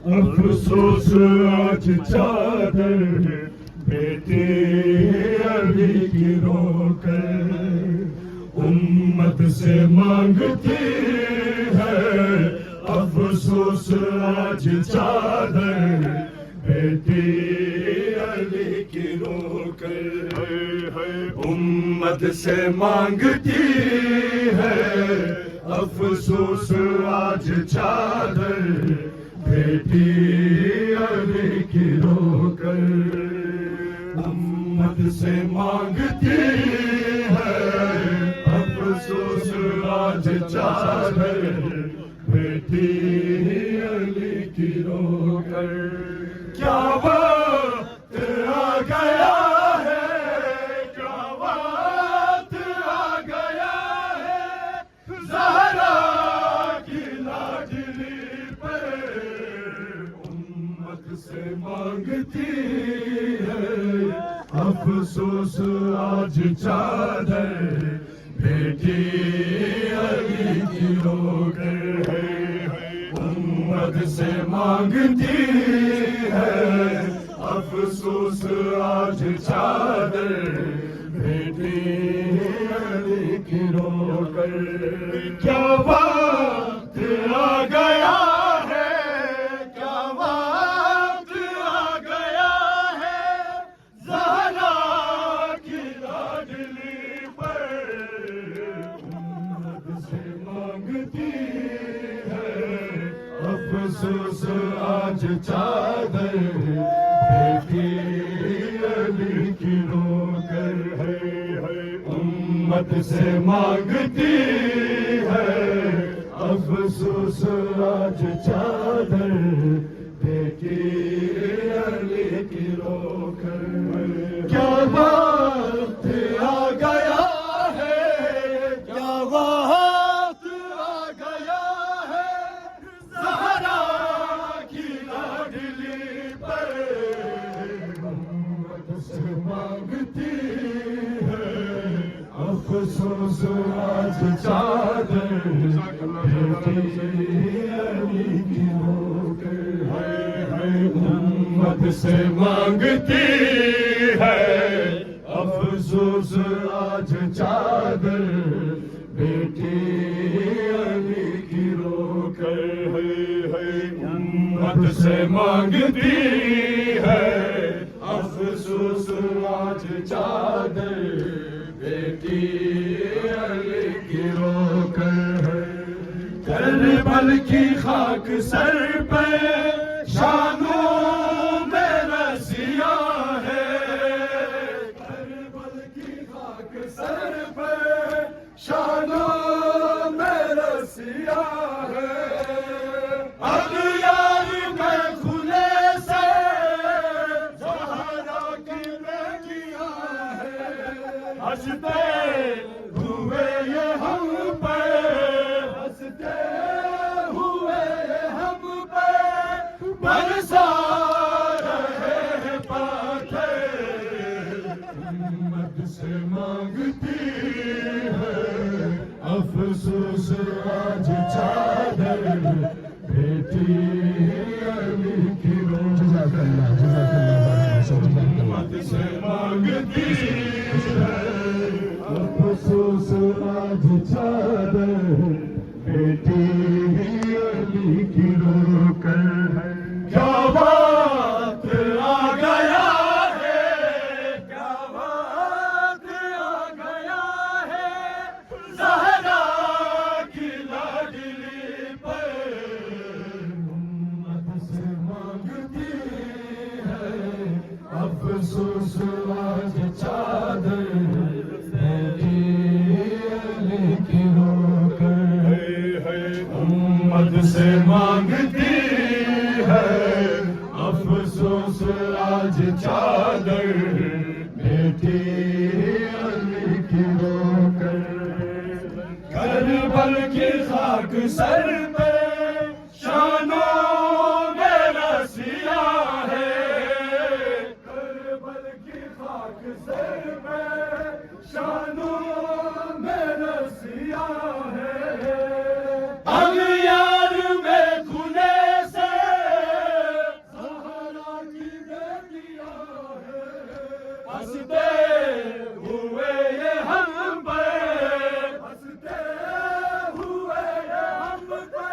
افسوس آج چادر بیٹے علی کی رو کر امت سے مانگتی ہے افسوس آج چادر بیٹے علی کی رو کر امت سے مانگتی ہے افسوس آج چادر بیٹی علی کی رو کر امت سے مانگتی ہے افسوس آج چادر بیٹی علی کی رو کر کیا وقت آ گیا ہے کیا وقت آ گیا ہے زہرا کی لاڈلی سے مانگتی ہے افسوس آج چادر بیٹی علی کی رو کر امت سے مانگتی ہے افسوس آج چادر بیٹی علی کی رو کر کیا وقت آ گیا افسوس آج چادر بیٹی علی کی رو کر امت سے مانگتی ہے افسوس آج چادر بیٹی علی کی رو کر کیا وقت آ گیا ہے کیا وقت آ گیا مانگتی ہے افسوس آج چادر بیٹی علی کی رو کر امت سے مانگتی ہے افسوس آج چادر بیٹی علی کی رو کر امت سے مانگتی ہے افسوس آج چادر بیٹی علی کی رو کر کربل کی خاک سر پہ شانوں میں رسیا ہے کربل کی خاک سر پہ شانوں میں رسیا ہے ہنستے ہوئے یہ ہم پہ ہنستے ہوئے ہم پہ برسا رہے ہیں پاتھر امت سے مانگتی ہے افسوس آج چادر بیٹی علی کی رو امت سے مانگتی افسوس آج چادر بیٹی علی کی رو کر کیا وقت آ گیا ہے افسوس آج چادر بیٹھی علی کی رو کر، امت سے مانگتی ہے افسوس آج چادر بیٹی علی کی رو کر، کربل کی خاک سر پہ شانوں میرا سیاہ ہے، کربل کی خاک سر پہ شانوں میرا سیاہ ہے، اغیار میں کھلے سے زہرا کی بیٹیاں ہیں، ہنستے ہوئے یہ ہم پہ، ہنستے ہوئے یہ ہم پہ،